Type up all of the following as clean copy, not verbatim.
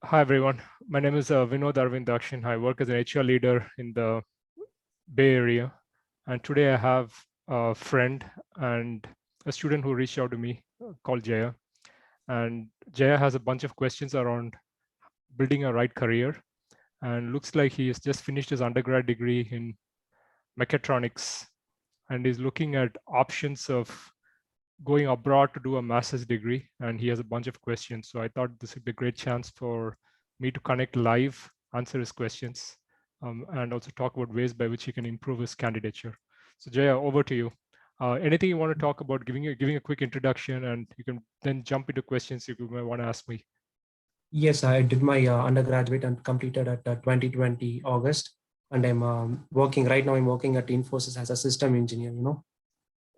Hi, everyone. My name is Vinod Arvind Dakshin. I work as an HR leader in the Bay Area. And today I have a friend and a student who reached out to me called Jaya. And Jaya has a bunch of questions around building a right career. And looks like he has just finished his undergrad degree in Mechatronics and is looking at options of going abroad to do a master's degree. And he has a bunch of questions. So I thought this would be a great chance for me to connect live, answer his questions, and also talk about ways by which he can improve his candidature. So Jaya, over to you. Anything you want to talk about, giving a quick introduction, and you can then jump into questions you may want to ask me. Yes, I did my undergraduate and completed at 2020 August, and I'm working right now. I'm working at Infosys as a system engineer.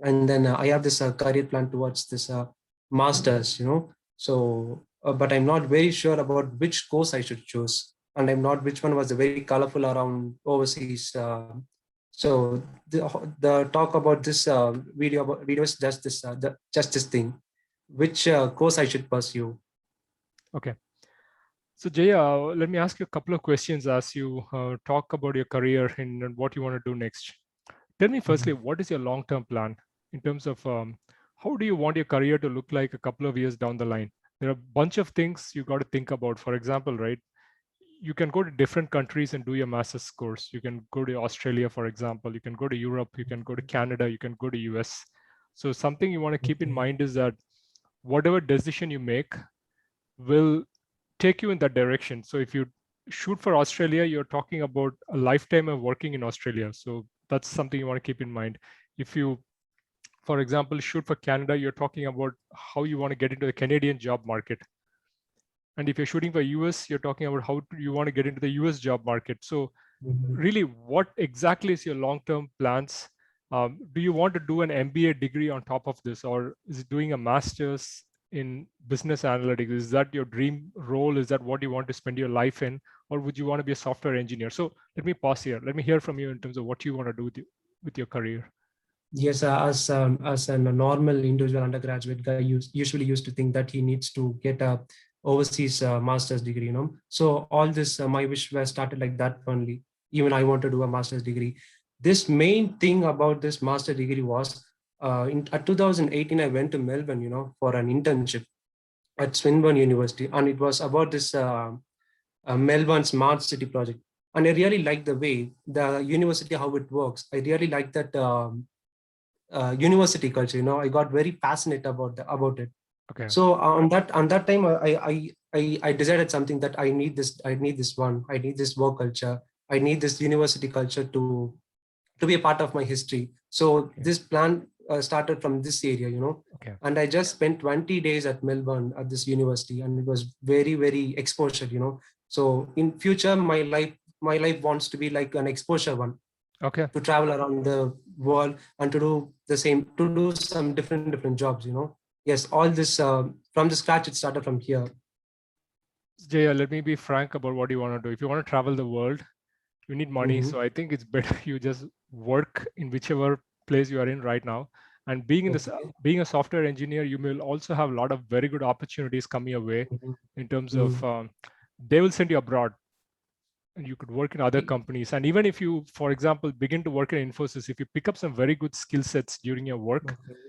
And then I have this career plan towards this masters. But I'm not very sure about which course I should choose, and I'm not which one was very colorful around overseas. So the talk about this video is just this thing, which course I should pursue. Okay. So Jaya, let me ask you a couple of questions as you talk about your career and what you want to do next. Tell me firstly, what is your long-term plan in terms of how do you want your career to look like a couple of years down the line? There are a bunch of things you got to think about. For example, right, you can go to different countries and do your master's course. You can go to Australia, for example. You can go to Europe. You can go to Canada. You can go to US. So something you want to keep in mind is that whatever decision you make will take you in that direction. So if you shoot for Australia, you're talking about a lifetime of working in Australia. So that's something you want to keep in mind. If you, for example, shoot for Canada, you're talking about how you want to get into the Canadian job market. And if you're shooting for US, you're talking about how you want to get into the US job market. So really, what exactly is your long-term plans? Do you want to do an MBA degree on top of this, or is it doing a master's in business analytics? Is that your dream role? Is that what you want to spend your life in, or would you want to be a software engineer? So let me pause here. Let me hear from you in terms of what you want to do with your career. Yes, as a normal individual undergraduate guy, usually used to think that he needs to get a overseas master's degree. So all this, my wish was started like that only. Even I want to do a master's degree. This main thing about this master degree was, at 2018, I went to Melbourne, for an internship at Swinburne University, and it was about this Melbourne Smart City project. And I really like the way the university how it works. I really like that. University culture. I got very passionate about it. Okay. So on that time, I decided something that I need this work culture. I need this university culture to be a part of my history. So Okay. this plan started from this area. Okay. And I just spent 20 days at Melbourne at this university, and it was very, very exposure. So in future, my life wants to be like an exposure one, Okay. to travel around the world and to do some different jobs. Yes, all this from the scratch, it started from here. Jaya, let me be frank about what you want to do. If you want to travel the world, you need money. Mm-hmm. So I think it's better you just work in whichever place you are in right now. And being in this, Okay. being a software engineer, you will also have a lot of very good opportunities coming your way Mm-hmm. in terms of Mm-hmm. they will send you abroad and you could work in other companies. And even if you, for example, begin to work in Infosys, if you pick up some very good skill sets during your work. Okay.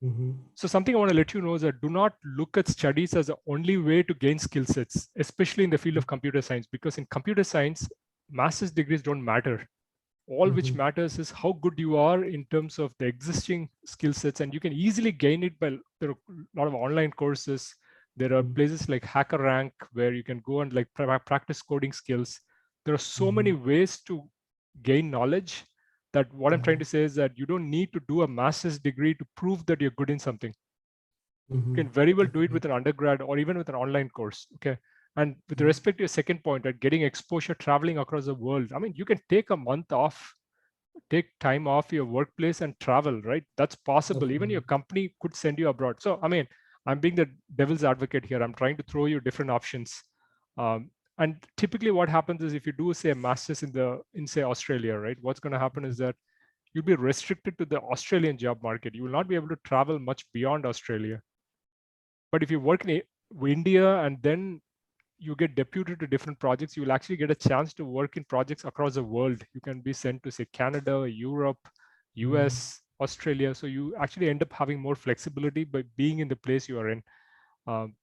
Mm-hmm. So something I want to let you know is that do not look at studies as the only way to gain skill sets, especially in the field of computer science, because in computer science, master's degrees don't matter. All which Mm-hmm. matters is how good you are in terms of the existing skill sets, and you can easily gain it by there are a lot of online courses. There are places like Hacker Rank where you can go and like practice coding skills. There are so many ways to gain knowledge that what I'm trying to say is that you don't need to do a master's degree to prove that you're good in something. You Mm-hmm. can very well do it Okay. with an undergrad or even with an online course. Okay. And with respect to your second point, at getting exposure traveling across the world, I mean, you can take a month off, take time off your workplace and travel, right? That's possible. Even Okay. your company could send you abroad. So, I mean, I'm being the devil's advocate here. I'm trying to throw you different options. And typically what happens is if you do say a master's in say Australia, right? What's going to happen is that you'll be restricted to the Australian job market. You will not be able to travel much beyond Australia. But if you work in India and then you get deputed to different projects, you will actually get a chance to work in projects across the world. You can be sent to, say, Canada, Europe, US, Australia. So you actually end up having more flexibility by being in the place you are in. Um,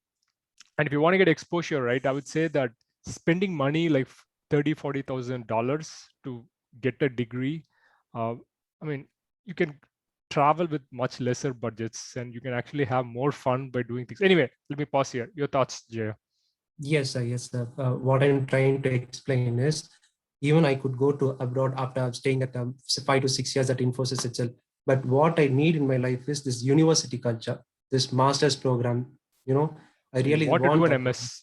and if you want to get exposure, right, I would say that spending money like $30,000-$40,000 to get a degree, I mean, you can travel with much lesser budgets and you can actually have more fun by doing things. Anyway, let me pause here. Your thoughts, Jaya? Yes, sir. Yes, sir. What I'm trying to explain is, even I could go to abroad after staying at 5 to 6 years at Infosys itself. But what I need in my life is this university culture, this master's program. You know, I So you really want to do want an that. MS?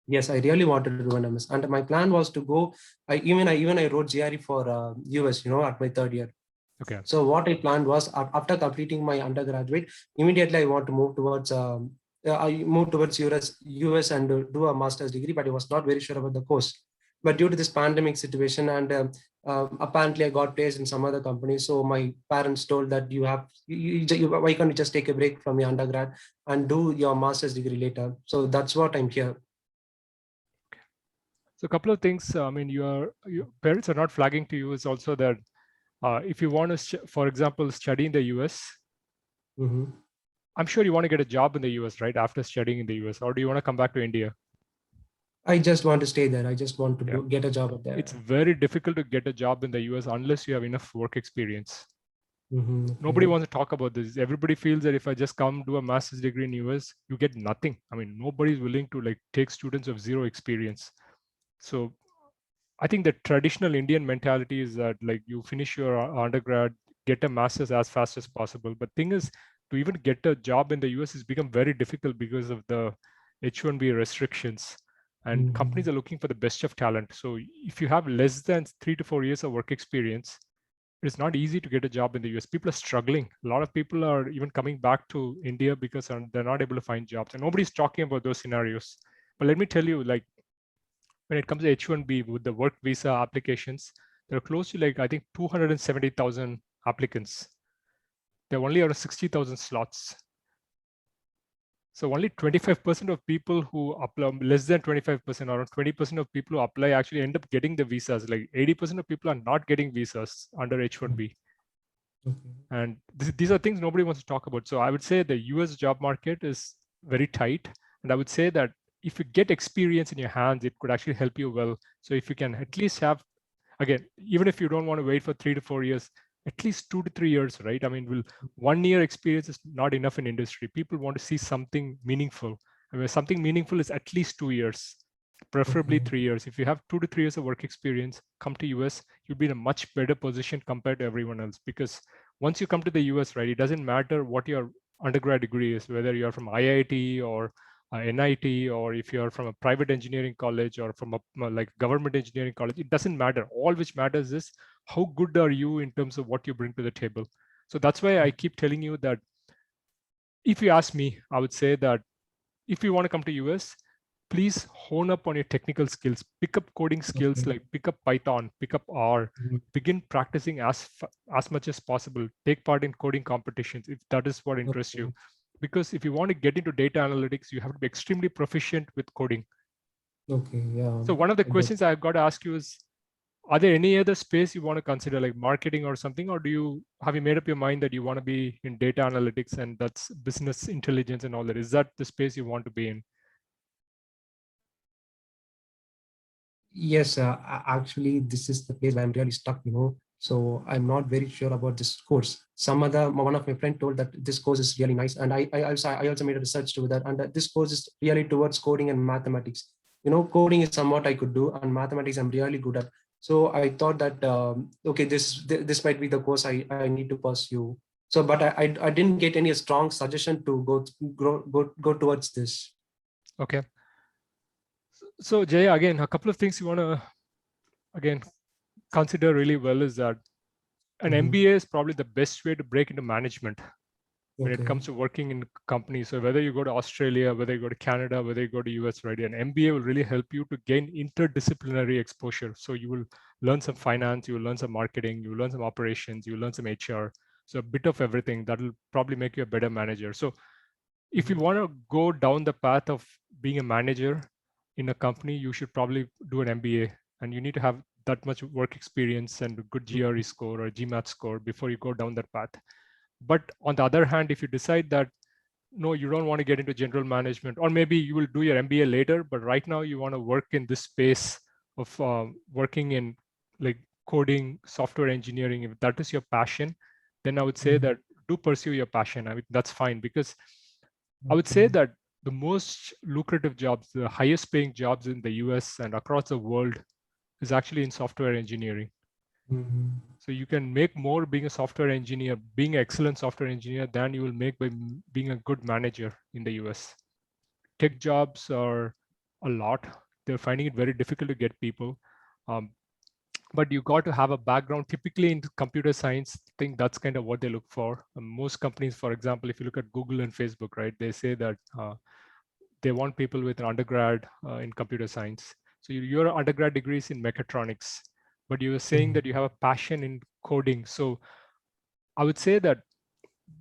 Yes, I really wanted to do an MS, and my plan was to go. I wrote GRE for US. At my third year. Okay. So what I planned was, after completing my undergraduate, immediately I want to move towards US and do a master's degree, but I was not very sure about the course. But due to this pandemic situation, and apparently I got placed in some other company, so my parents told that why can't you just take a break from your undergrad and do your master's degree later? So that's what I'm here. So a couple of things. I mean, your parents are not flagging to you is also that if you want to, for example, study in the US, Mhm. I'm sure you want to get a job in the US, right? After studying in the US, or do you want to come back to India? I just want to stay there. I just want to Yeah. get a job there. It's very difficult to get a job in the US unless you have enough work experience. Nobody Okay. wants to talk about this. Everybody feels that if I just come do a master's degree in US, you get nothing. I mean, nobody's willing to like take students of zero experience. So I think the traditional Indian mentality is that like you finish your undergrad, get a master's as fast as possible. But thing is, to even get a job in the US has become very difficult because of the H-1B restrictions. And companies Mhm. are looking for the best of talent. So if you have less than 3 to 4 years of work experience, it's not easy to get a job in the US. People are struggling. A lot of people are even coming back to India because they're not able to find jobs. And nobody's talking about those scenarios. But let me tell you, like when it comes to H-1B with the work visa applications, there are close to like I think 270,000 applicants. There are only around 60,000 slots. So only 25% of people who apply, less than 25%, around 20% of people who apply actually end up getting the visas. Like 80% of people are not getting visas under H-1B. Okay. And these are things nobody wants to talk about. So I would say the US job market is very tight. And I would say that if you get experience in your hands, it could actually help you well. So if you can at least have, again, even if you don't want to wait for 3 to 4 years, at least 2 to 3 years, right? I mean, 1 year experience is not enough in industry. People want to see something meaningful. I mean, something meaningful is at least 2 years, preferably Okay. 3 years. If you have 2 to 3 years of work experience, come to US, you'll be in a much better position compared to everyone else. Because once you come to the US, right, it doesn't matter what your undergrad degree is, whether you're from IIT or NIT, or if you're from a private engineering college or from a like government engineering college, it doesn't matter. All which matters is how good are you in terms of what you bring to the table. So that's why I keep telling you that if you ask me, I would say that if you want to come to US, please hone up on your technical skills. Pick up coding skills, Okay. like pick up Python, pick up R, Mhm. begin practicing as much as possible. Take part in coding competitions if that is what interests you. Okay. Because if you want to get into data analytics, you have to be extremely proficient with coding. Okay. Yeah. So one of the I get. questions I've got to ask you is, are there any other space you want to consider, like marketing or something, or do you have you made up your mind that you want to be in data analytics and that's business intelligence and all that? Is that the space you want to be in? Yes. Actually, this is the place where I'm really stuck. So I'm not very sure about this course. One of my friend told that this course is really nice, and I also made a research to that, and this course is really towards coding and mathematics. Coding is somewhat I could do, and mathematics I'm really good at. So I thought that okay, this might be the course I need to pursue. So, but I didn't get any strong suggestion to go towards this. Okay. So Jay, again, a couple of things you want to again consider really well is that an Mhm. MBA is probably the best way to break into management when it Okay. comes to working in companies. So whether you go to Australia, whether you go to Canada, whether you go to US, right, an MBA will really help you to gain interdisciplinary exposure. So you will learn some finance, you will learn some marketing, you will learn some operations, you will learn some HR. So a bit of everything that will probably make you a better manager. So if you want to go down the path of being a manager, in a company, you should probably do an MBA, and you need to have that much work experience and a good GRE score or GMAT score before you go down that path. But on the other hand, if you decide that no, you don't want to get into general management, or maybe you will do your MBA later, but right now you want to work in this space of working in like coding, software engineering, if that is your passion, then I would say that do pursue your passion. I mean, that's fine, because I would say that the most lucrative jobs, the highest paying jobs in the US and across the world is actually in software engineering. So you can make more being a software engineer, being an excellent software engineer, than you will make by being a good manager in the US. Tech jobs are a lot. They're finding it very difficult to get people. But you got to have a background. Typically in computer science, I think that's kind of what they look for. Most companies, for example, if you look at Google and Facebook, right, they say that they want people with an undergrad in computer science. So your undergrad degree is in mechatronics, but you were saying that you have a passion in coding. So I would say that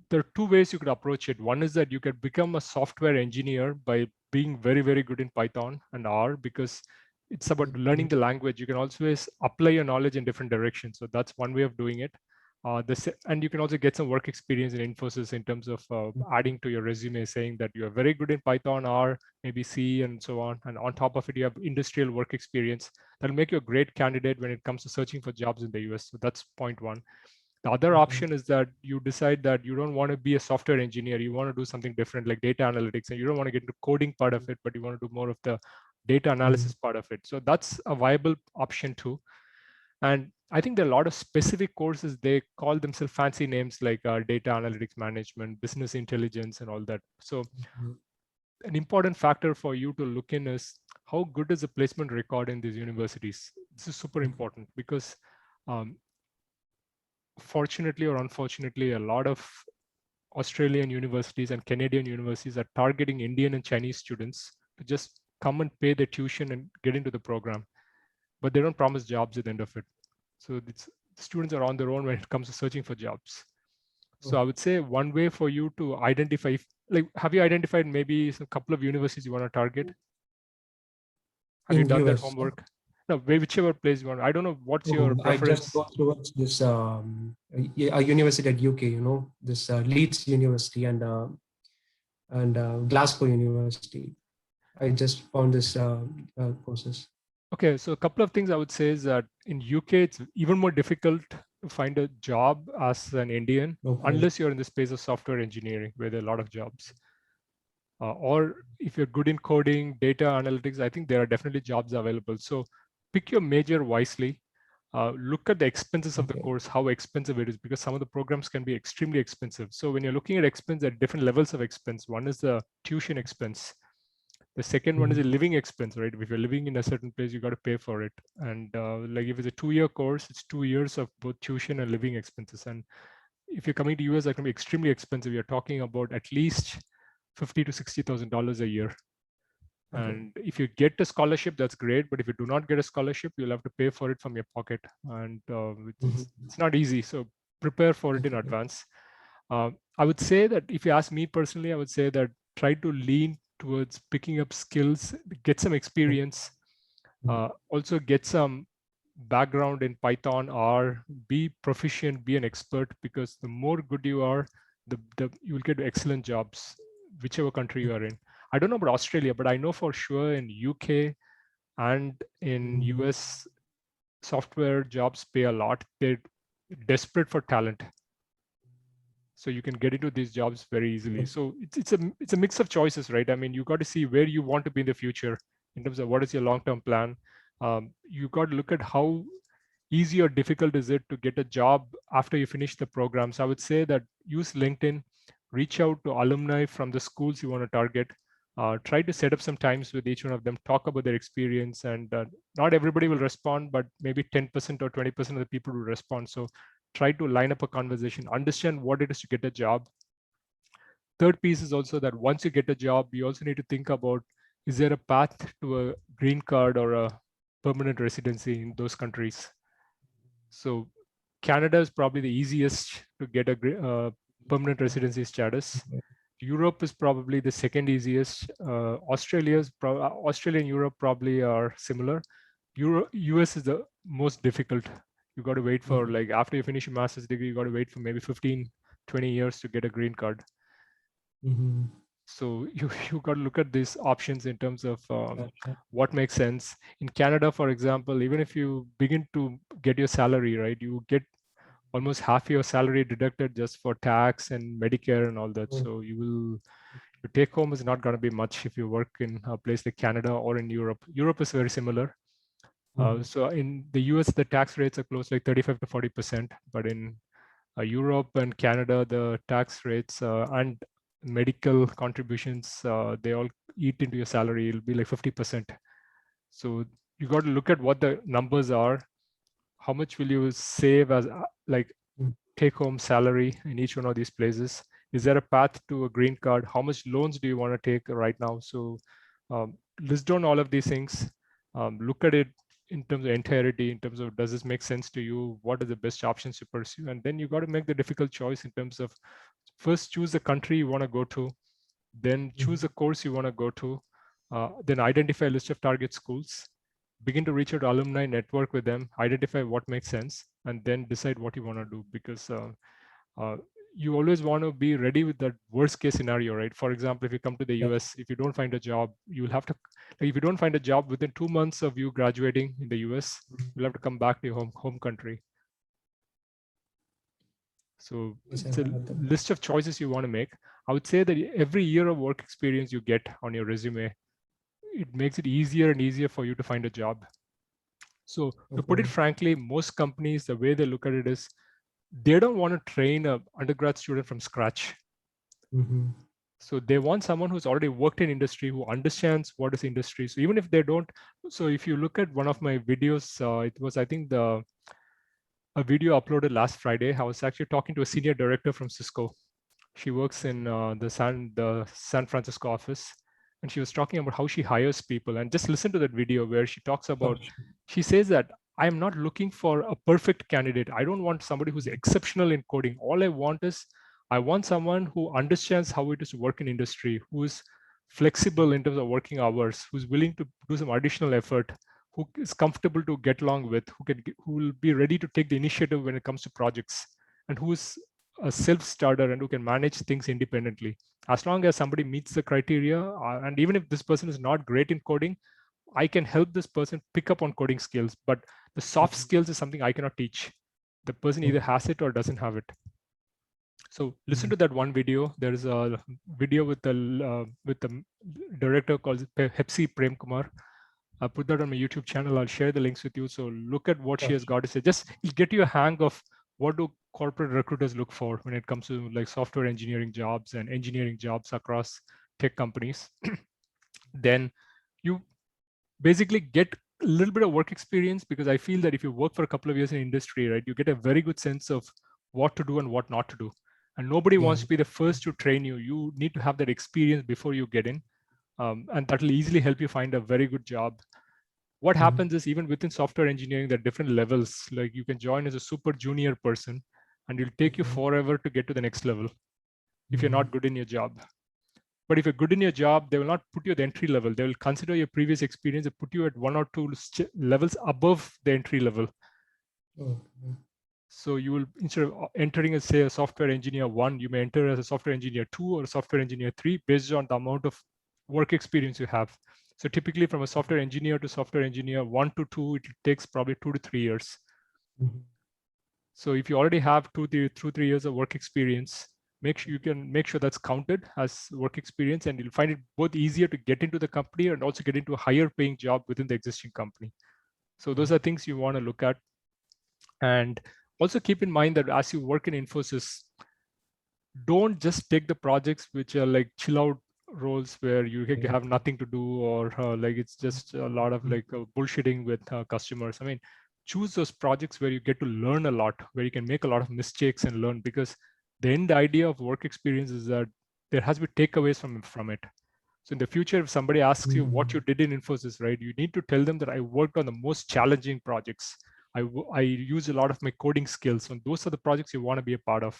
there are two ways you could approach it. One is that you could become a software engineer by being very, very good in Python and R, because it's about learning the language. You can always apply your knowledge in different directions. So that's one way of doing it. And you can also get some work experience in Infosys in terms of adding to your resume, saying that you are very good in Python, R, maybe C, and so on. And on top of it, you have industrial work experience. That'll make you a great candidate when it comes to searching for jobs in the US. So that's point one. The other option is that you decide that you don't want to be a software engineer. You want to do something different, like data analytics, and you don't want to get into coding part of it, but you want to do more of the data analysis part of it. So that's a viable option too. And I think there are a lot of specific courses. They call themselves fancy names like data analytics management, business intelligence, and all that. So an important factor for you to look in is how good is the placement record in these universities. This is super important, because fortunately or unfortunately, a lot of Australian universities and Canadian universities are targeting Indian and Chinese students to just come and pay their tuition and get into the program, but they don't promise jobs at the end of it. So students are on their own when it comes to searching for jobs. So I would say one way for you to identify, have you identified maybe a couple of universities you want to target? Have you In done that US. homework? No, whichever place you want. I don't know what's your I just preference. go towards this a university at UK, this Leeds University and Glasgow University. I just found this courses. Okay, so a couple of things I would say is that in UK, it's even more difficult to find a job as an Indian, unless you're in the space of software engineering, where there are a lot of jobs. Or if you're good in coding, data analytics, I think there are definitely jobs available. So pick your major wisely. Look at the expenses of the course, how expensive it is, because some of the programs can be extremely expensive. So when you're looking at expense, there are different levels of expense. One is the tuition expense. The second one is a living expense, right? If you're living in a certain place, you got to pay for it. And like if it's a 2-year course, it's 2 years of both tuition and living expenses. And if you're coming to US, that can be extremely expensive. You're talking about at least $50,000 to $60,000 a year. And if you get a scholarship, that's great. But if you do not get a scholarship, you'll have to pay for it from your pocket. And it's not easy. So prepare for it in advance. I would say that if you ask me personally, I would say that try to lean towards picking up skills, get some experience, also get some background in Python, or be proficient, be an expert, because the more good you are, you will get excellent jobs, whichever country you are in. I don't know about Australia, but I know for sure in UK and in US, software jobs pay a lot. They're desperate for talent. So you can get into these jobs very easily. So it's a mix of choices, right? I mean, you got to see where you want to be in the future in terms of what is your long-term plan. You got to look at how easy or difficult is it to get a job after you finish the program. So I would say that use LinkedIn, reach out to alumni from the schools you want to target. Try to set up some times with each one of them, talk about their experience, and not everybody will respond, but maybe 10% or 20% of the people will respond. So try to line up a conversation, understand what it is to get a job. Third piece is also that once you get a job, you also need to think about, is there a path to a green card or a permanent residency in those countries? So Canada is probably the easiest to get a permanent residency status. Europe is probably the second easiest. Australia and Europe probably are similar. US is the most difficult. You got to wait for, like, after you finish your master's degree, you got to wait for maybe 15, 20 years to get a green card. So you got to look at these options in terms of what makes sense. In Canada, for example, even if you begin to get your salary, right, you get almost half your salary deducted just for tax and Medicare and all that. So your take home is not going to be much if you work in a place like Canada or in Europe. Europe is very similar. So in the US, the tax rates are close like 35 to 40%, but in Europe and Canada, the tax rates and medical contributions, they all eat into your salary. It'll be like 50%. So you got to look at what the numbers are. How much will you save as like take home salary in each one of these places? Is there a path to a green card? How much loans do you want to take right now? So list down all of these things. Look at it in terms of entirety, in terms of does this make sense to you? What are the best options to pursue? And then you got to make the difficult choice in terms of first choose the country you want to go to, then choose a course you want to go to, then identify a list of target schools, begin to reach out to alumni, network with them, identify what makes sense, and then decide what you want to do. Because uh, you always want to be ready with that worst case scenario, right? For example, if you come to the US, if you don't find a job, you'll have to, like, if you don't find a job within 2 months of you graduating in the US, you'll have to come back to your home country. So it's a list of choices you want to make. I would say that every year of work experience you get on your resume, it makes it easier and easier for you to find a job. So to put it frankly, most companies, the way they look at it is they don't want to train an undergrad student from scratch. So they want someone who's already worked in industry, who understands what is industry. So even if they don't, so if you look at one of my videos, it was, I think, a video uploaded last Friday. I was actually talking to a senior director from Cisco. She works in the San Francisco office, and she was talking about how she hires people. And just listen to that video where she talks about, she says that I'm not looking for a perfect candidate. I don't want somebody who's exceptional in coding. All I want is, I want someone who understands how it is to work in industry, who's flexible in terms of working hours, who's willing to do some additional effort, who is comfortable to get along with, who will be ready to take the initiative when it comes to projects, and who is a self-starter and who can manage things independently. As long as somebody meets the criteria, and even if this person is not great in coding, I can help this person pick up on coding skills. But the soft skills is something I cannot teach. The person either has it or doesn't have it. So listen to that one video. There is a video with the director called Hepsi Prem Kumar. I'll put that on my YouTube channel. I'll share the links with you. So look at what she has got to say. Just get you a hang of what do corporate recruiters look for when it comes to like software engineering jobs and engineering jobs across tech companies. Then you basically get a little bit of work experience, because I feel that if you work for a couple of years in industry, right, you get a very good sense of what to do and what not to do. And nobody wants to be the first to train you. You need to have that experience before you get in. And that will easily help you find a very good job. What happens is, even within software engineering, there are different levels. Like you can join as a super junior person, and it'll take you forever to get to the next level if you're not good in your job. But if you're good in your job, they will not put you at the entry level. They will consider your previous experience and put you at one or two levels above the entry level. So you will, instead of entering as, say, a software engineer 1, you may enter as a software engineer 2 or a software engineer 3 based on the amount of work experience you have. So typically from a software engineer to software engineer 1 to 2, it takes probably 2 to 3 years. So if you already have 2 to 3 years of work experience, you can make sure that's counted as work experience, and you'll find it both easier to get into the company and also get into a higher paying job within the existing company. So those are things you want to look at. And also keep in mind that as you work in Infosys, don't just take the projects which are like chill out roles where you have nothing to do, or like it's just a lot of like bullshitting with customers. I mean, choose those projects where you get to learn a lot, where you can make a lot of mistakes and learn, because the end idea of work experience is that there has to be takeaways from it. So in the future, if somebody asks you what you did in Infosys, right, you need to tell them that I worked on the most challenging projects. I use a lot of my coding skills, and those are the projects you want to be a part of.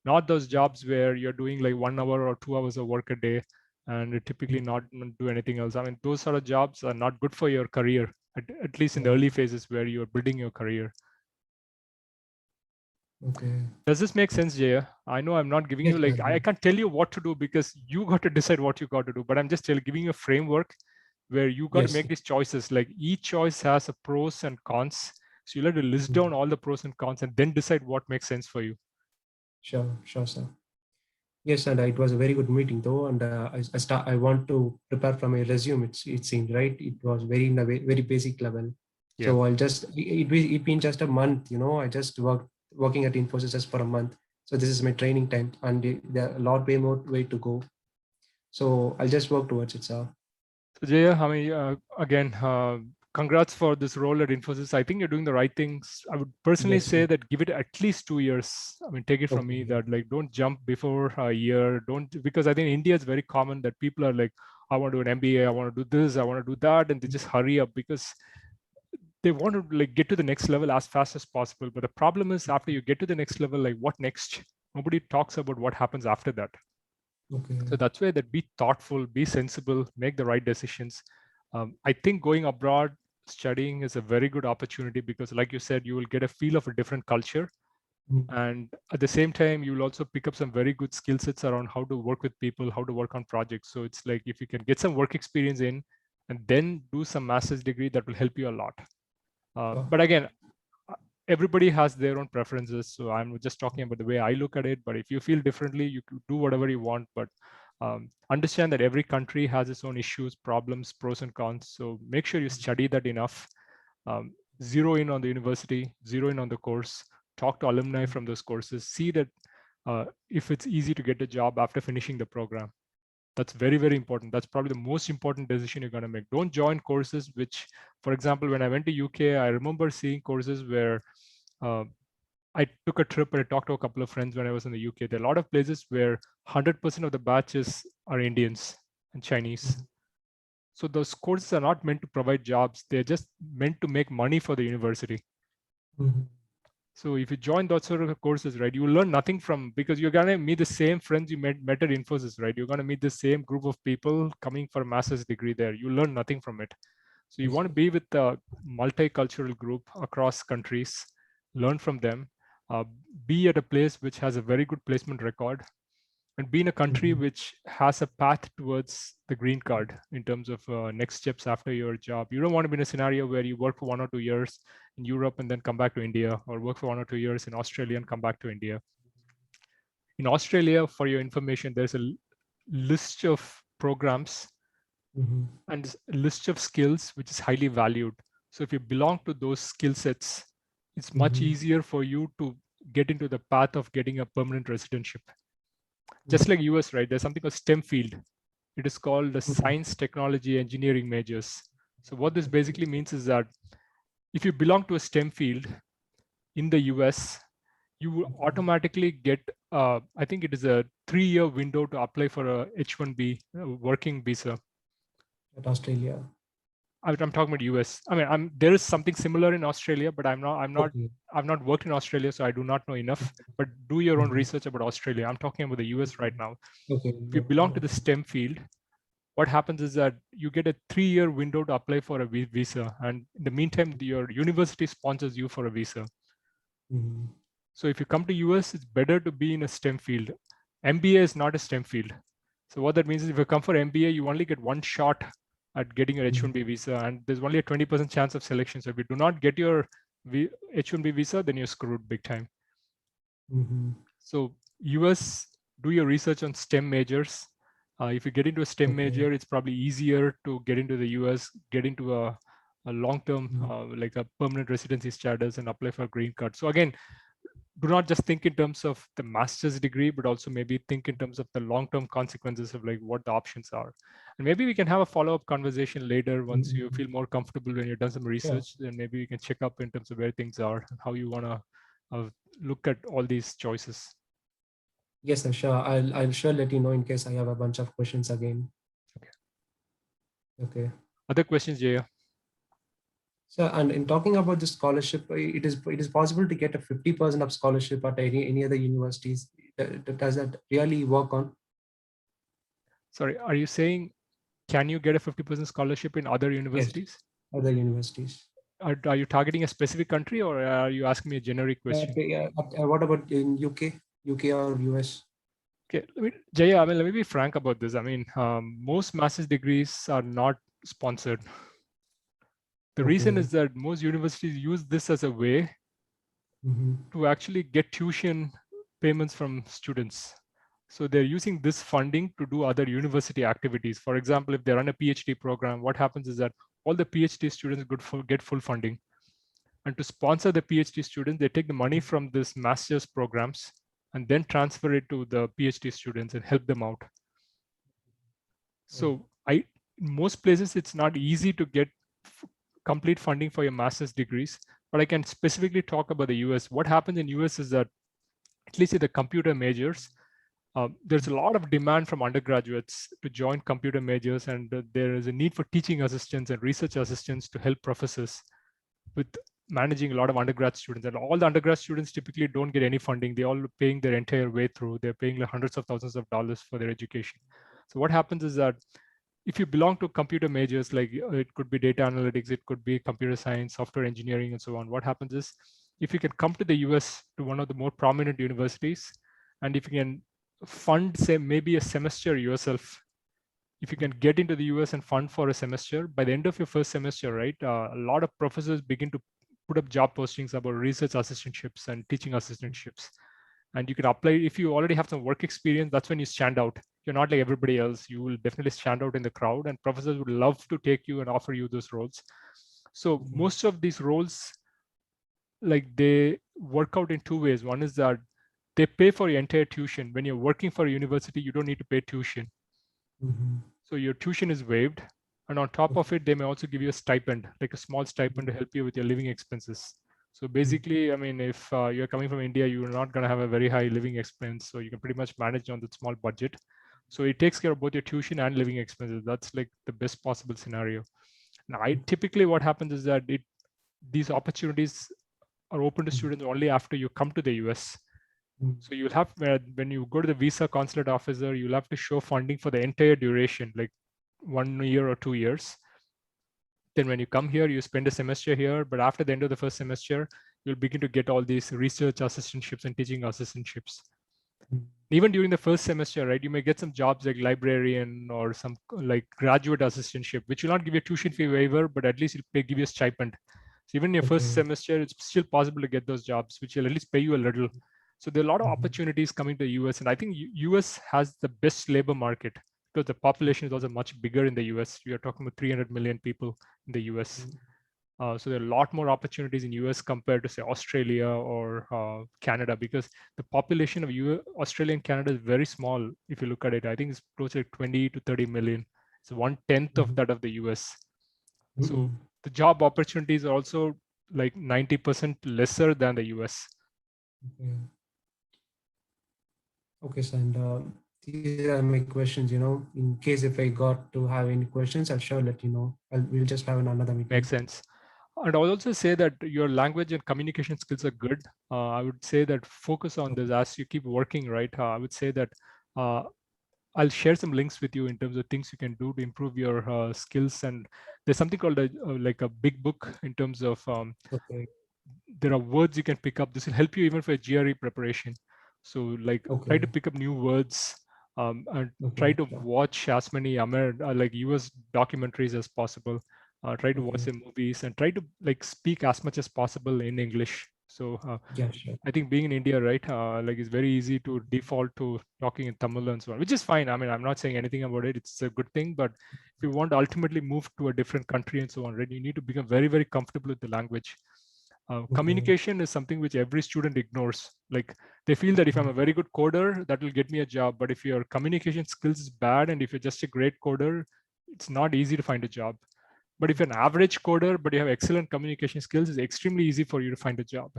not those jobs where you're doing like 1 hour or 2 hours of work a day and typically not do anything else. I mean, those sort of jobs are not good for your career, at least in the early phases where you're building your career. Okay. Does this make sense, Jaya? I know I'm not giving Yes, you sir. like, I can't tell you what to do because you got to decide what you got to do, but I'm just giving you a framework where you got to Yes. make these choices. Like each choice has a pros and cons. So you'll have to list down all the pros and cons and then decide what makes sense for you. Sure, sure, sir. Yes, and it was a very good meeting though, and I want to prepare from a resume. It seemed right. It was very in a very basic level. Yeah. So I'll just it been just a month. I just working at Infosys just for a month. So this is my training time, and there are a lot way more way to go. So I'll just work towards it, sir. So Jaya, I mean, again, congrats for this role at Infosys. I think you're doing the right things. I would personally Yes, say sir. that give it at least 2 years. I mean, take it from me Okay. that like don't jump before a year. Don't, because I think in India it's very common that people are like, I want to do an MBA, I want to do this, I want to do that, and they just hurry up because they want to like get to the next level as fast as possible. But the problem is after you get to the next level, like what next? Nobody talks about what happens after that. Okay. So that's why that be thoughtful, be sensible, make the right decisions. I think going abroad, studying is a very good opportunity because, like you said, you will get a feel of a different culture. And at the same time, you will also pick up some very good skill sets around how to work with people, how to work on projects. So it's like if you can get some work experience in and then do some master's degree, that will help you a lot. Sure. But again, everybody has their own preferences, so I'm just talking about the way I look at it. But if you feel differently, you can do whatever you want, but understand that every country has its own issues, problems, pros and cons. So make sure you study that enough. Zero in on the university, zero in on the course, talk to alumni from those courses, see that if it's easy to get a job after finishing the program. That's very, very important. That's probably the most important decision you're going to make. Don't join courses which, for example, when I went to UK, I remember seeing courses where uh, I took a trip and I talked to a couple of friends when I was in the UK. There are a lot of places where 100% of the batches are Indians and Chinese. So those courses are not meant to provide jobs. They're just meant to make money for the university. So if you join those sort of courses, right, you will learn nothing from, because you're gonna meet the same friends you met at Infosys, right? You're gonna meet the same group of people coming for a master's degree there. You learn nothing from it. So you Yes, want to be with a multicultural group across countries, learn from them, uh, be at a place which has a very good placement record, and be in a country which has a path towards the green card in terms of next steps after your job. You don't want to be in a scenario where you work for 1 or 2 years in Europe and then come back to India, or work for 1 or 2 years in Australia and come back to India. In Australia, for your information, there's a list of programs and a list of skills which is highly valued. So if you belong to those skill sets, it's much easier for you to get into the path of getting a permanent residentship. Just like US, right? There's something called STEM field. It is called the science, technology, engineering majors. So what this basically means is that if you belong to a STEM field in the US, you will automatically get, I think it is a 3-year window to apply for a H-1B working visa. at Australia. I'm talking about US. I mean, there is something similar in Australia, but Okay. I've not worked in Australia, so I do not know enough. But do your own research about Australia. I'm talking about the US right now. Okay. If you belong to the STEM field, what happens is that you get a 3-year window to apply for a visa, and in the meantime, your university sponsors you for a visa. So if you come to US, it's better to be in a STEM field. MBA is not a STEM field. So what that means is if you come for MBA, you only get one shot at getting your H-1B visa, and there's only a 20% chance of selection. So if you do not get your H-1B visa, then you're screwed big time. So US, do your research on STEM majors. If you get into a STEM major, it's probably easier to get into the US, get into a long-term, like a permanent residency status and apply for a green card. So again, do not just think in terms of the master's degree, but also maybe think in terms of the long-term consequences of like what the options are. And maybe we can have a follow-up conversation later once you feel more comfortable when you've done some Sure. research. Then maybe we can check up in terms of where things are and how you want to look at all these choices. Yes, sir, sure. I'll sure let you know in case I have a bunch of questions again. Okay. Okay. Other questions, Jaya? So, and in talking about the scholarship, it is possible to get a 50% of scholarship at any other universities. does that really work on? Sorry, are you saying can you get a 50% scholarship in other Yes, universities? other universities. Are you targeting a specific country or are you asking me a generic question? What about in UK or US? Okay, Jaya, I mean, let me be frank about this. I mean, most master's degrees are not sponsored. The reason Okay. is that most universities use this as a way to actually get tuition payments from students. So they're using this funding to do other university activities. For example, if they run a PhD program, what happens is that all the PhD students get full funding. And to sponsor the PhD students, they take the money from this master's programs and then transfer it to the PhD students and help them out. So in most places, it's not easy to get complete funding for your master's degrees, but I can specifically talk about the US. What happens in US is that, at least in the computer majors, there's a lot of demand from undergraduates to join computer majors, and there is a need for teaching assistants and research assistants to help professors with managing a lot of undergrad students. And all the undergrad students typically don't get any funding. They're all paying their entire way through. They're paying like hundreds of thousands of dollars for their education. So what happens is that if you belong to computer majors, like it could be data analytics, it could be computer science, software engineering, and so on, what happens is if you can come to the US to one of the more prominent universities, and if you can fund, say, maybe a semester yourself, if you can get into the US and fund for a semester, by the end of your first semester, right, a lot of professors begin to put up job postings about research assistantships and teaching assistantships. And you can apply if you already have some work experience. That's when you stand out. You're not like everybody else. You will definitely stand out in the crowd, and professors would love to take you and offer you those roles. So most of these roles, like, they work out in two ways. One is that they pay for your entire tuition. When you're working for a university, you don't need to pay tuition. So your tuition is waived. And on top of it, they may also give you a stipend, like a small stipend to help you with your living expenses. So basically, I mean, if you're coming from India, you're not going to have a very high living expense. So you can pretty much manage on that small budget. So it takes care of both your tuition and living expenses. That's like the best possible scenario. Now, typically what happens is that these opportunities are open to students only after you come to the US. So you'll have, when you go to the visa consulate officer, you'll have to show funding for the entire duration, like 1 year or 2 years. Then when you come here, you spend a semester here, but after the end of the first semester, you'll begin to get all these research assistantships and teaching assistantships. Even during the first semester, right, you may get some jobs like librarian or some like graduate assistantship, which will not give you a tuition fee waiver, but at least it'll give you a stipend. So even in your first semester, it's still possible to get those jobs, which will at least pay you a little. So there are a lot of opportunities coming to the US, and I think US has the best labor market because the population is also much bigger in the US. We are talking about 300 million people in the US. So there are a lot more opportunities in US compared to, say, Australia or Canada, because the population of Australia and Canada is very small. If you look at it, I think it's close to 20 to 30 million. It's 1/10 of that of the US. So the job opportunities are also like 90% lesser than the US. Okay, so and these are my questions. In case if I got to have any questions, I'll sure let you know. We'll just have another meeting. Makes sense. And I'll also say that your language and communication skills are good. I would say that focus on this as you keep working, right? I would say that I'll share some links with you in terms of things you can do to improve your skills. And there's something called like a big book in terms of there are words you can pick up. This will help you even for GRE preparation. So like try to pick up new words and try to watch as many like US documentaries as possible. Try to watch the movies and try to like speak as much as possible in English. So Yeah, sure. I think being in India, right, like it's very easy to default to talking in Tamil and so on, which is fine. I mean, I'm not saying anything about it. It's a good thing. But if you want to ultimately move to a different country and so on, right, you need to become very, very comfortable with the language. Communication is something which every student ignores. Like they feel that if I'm a very good coder, that will get me a job. But if your communication skills is bad and if you're just a great coder, it's not easy to find a job. But if you're an average coder, but you have excellent communication skills, it's extremely easy for you to find a job.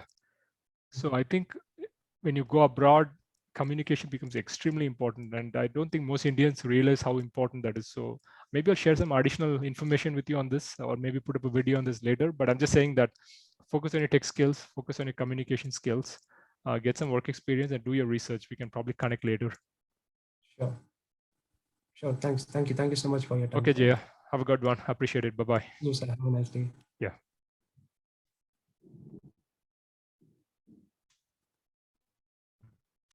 So I think when you go abroad, communication becomes extremely important. And I don't think most Indians realize how important that is. So maybe I'll share some additional information with you on this, or maybe put up a video on this later. But I'm just saying that focus on your tech skills, focus on your communication skills. get some work experience and do your research. We can probably connect later. Sure. Sure. Thanks. Thank you. Thank you so much for your time. Okay, Jaya. Have a good one. Appreciate it. Bye-bye. You, sir. Have a nice day. Yeah.